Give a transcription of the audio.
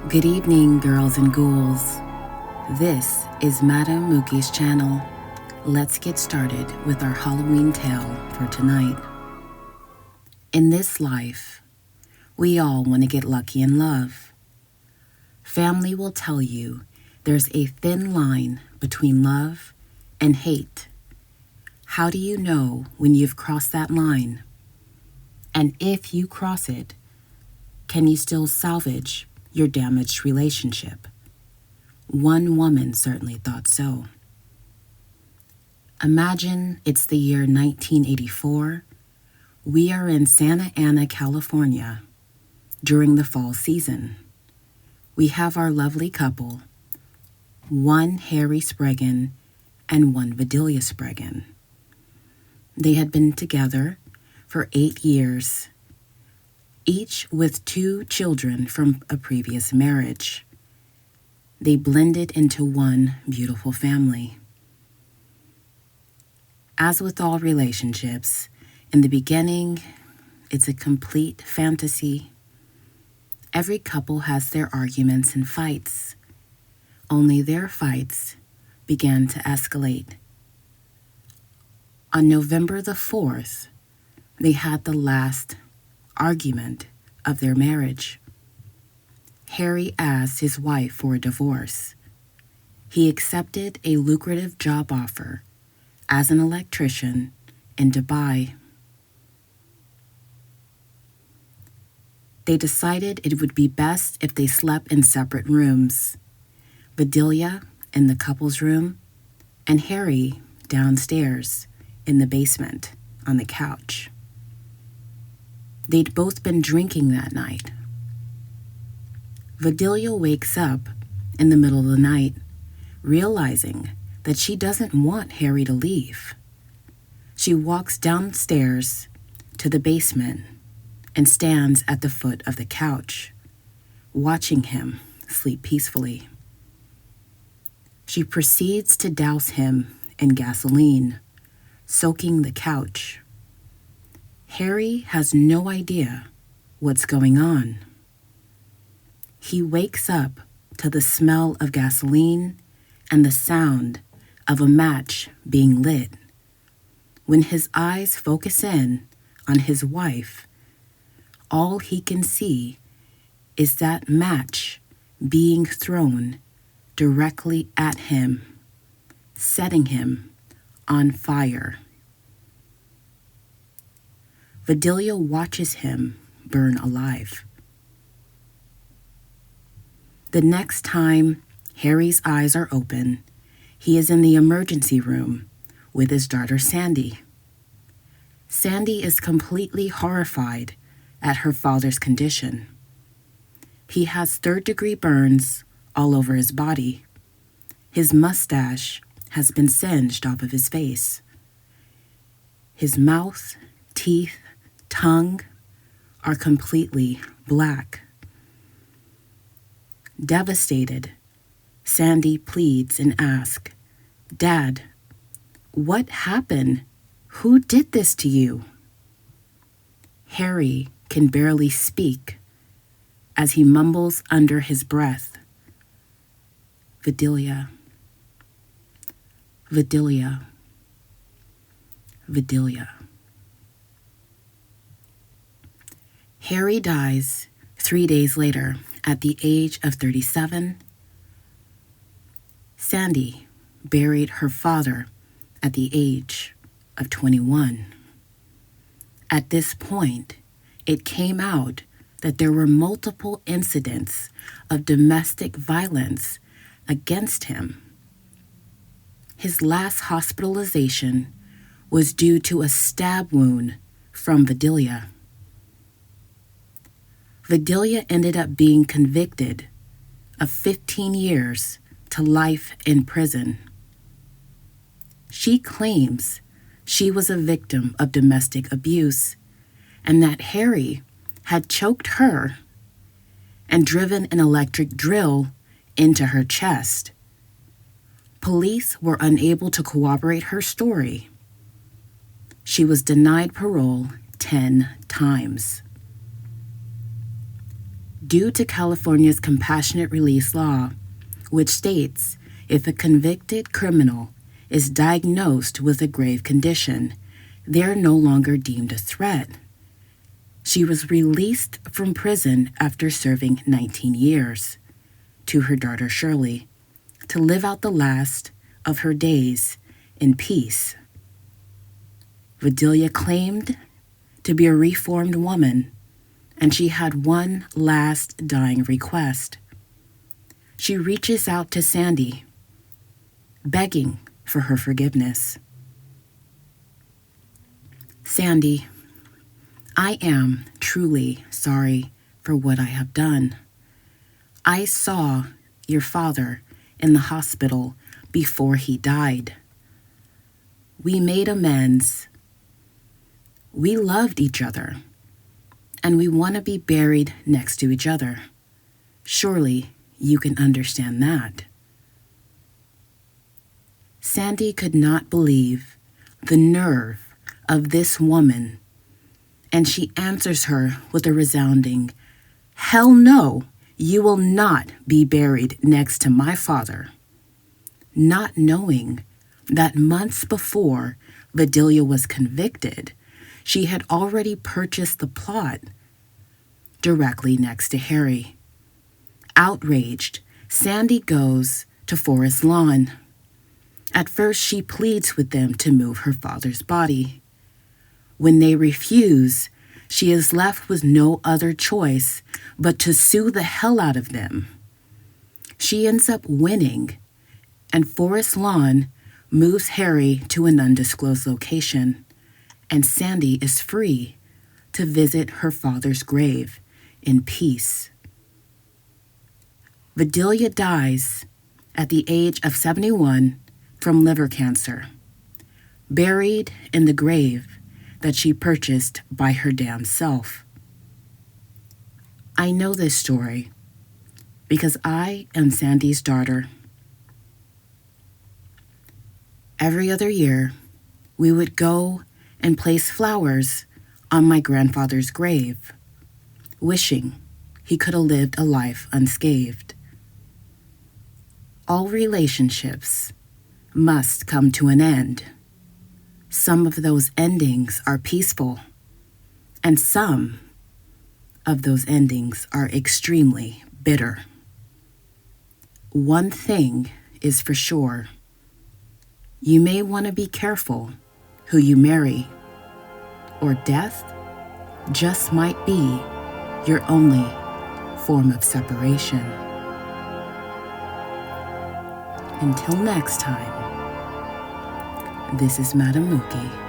Good evening, girls and ghouls. This is Madame Mookie's channel. Let's get started with our Halloween tale for tonight. In this life, we all want to get lucky in love. Family will tell you there's a thin line between love and hate. How do you know when you've crossed that line? And if you cross it, can you still salvage your damaged relationship? One woman certainly thought so. Imagine it's the year 1984. We are in Santa Ana, California, during the fall season. We have our lovely couple, one Harry Spriggan and one Vidalia Spriggan. They had been together for 8 years, each with 2 children from a previous marriage. They blended into one beautiful family. As with all relationships, in the beginning, it's a complete fantasy. Every couple has their arguments and fights. Only their fights began to escalate. On November the 4th, they had the last argument of their marriage. Harry asked his wife for a divorce. He accepted a lucrative job offer as an electrician in Dubai. They decided it would be best if they slept in separate rooms. Vidalia in the couple's room and Harry downstairs in the basement on the couch. They'd both been drinking that night. Vidalia wakes up in the middle of the night, realizing that she doesn't want Harry to leave. She walks downstairs to the basement and stands at the foot of the couch, watching him sleep peacefully. She proceeds to douse him in gasoline, soaking the couch. Harry has no idea what's going on. He wakes up to the smell of gasoline and the sound of a match being lit. When his eyes focus in on his wife, all he can see is that match being thrown directly at him, setting him on fire. Vidalia watches him burn alive. The next time Harry's eyes are open, he is in the emergency room with his daughter Sandy. Sandy is completely horrified at her father's condition. He has third-degree burns all over his body. His mustache has been singed off of his face. His mouth, teeth, tongue are completely black. Devastated, Sandy pleads and asks, "Dad, what happened? Who did this to you?" Harry can barely speak as he mumbles under his breath, "Vidalia, Vidalia, Vidalia." Harry dies 3 days later at the age of 37. Sandy buried her father at the age of 21. At this point, it came out that there were multiple incidents of domestic violence against him. His last hospitalization was due to a stab wound from Vidalia. Vidalia ended up being convicted of 15 years to life in prison. She claims she was a victim of domestic abuse and that Harry had choked her and driven an electric drill into her chest. Police were unable to corroborate her story. She was denied parole 10 times. Due to California's compassionate release law, which states if a convicted criminal is diagnosed with a grave condition, they are no longer deemed a threat. She was released from prison after serving 19 years to her daughter Shirley to live out the last of her days in peace. Vidalia claimed to be a reformed woman, and she had one last dying request. She reaches out to Sandy, begging for her forgiveness. Sandy, I am truly sorry for what I have done. I saw your father in the hospital before he died. We made amends. We loved each other, and we want to be buried next to each other. Surely you can understand that. Sandy could not believe the nerve of this woman, and she answers her with a resounding, "Hell no, you will not be buried next to my father," not knowing that months before Vidalia was convicted, she had already purchased the plot directly next to Harry. Outraged, Sandy goes to Forest Lawn. At first, she pleads with them to move her father's body. When they refuse, she is left with no other choice but to sue the hell out of them. She ends up winning, and Forest Lawn moves Harry to an undisclosed location, and Sandy is free to visit her father's grave in peace. Vidalia dies at the age of 71 from liver cancer, buried in the grave that she purchased by her damn self. I know this story because I am Sandy's daughter. Every other year, we would go and place flowers on my grandfather's grave, wishing he could have lived a life unscathed. All relationships must come to an end. Some of those endings are peaceful, and some of those endings are extremely bitter. One thing is for sure. You may want to be careful who you marry, or death just might be your only form of separation. Until next time, this is Madam Mookie.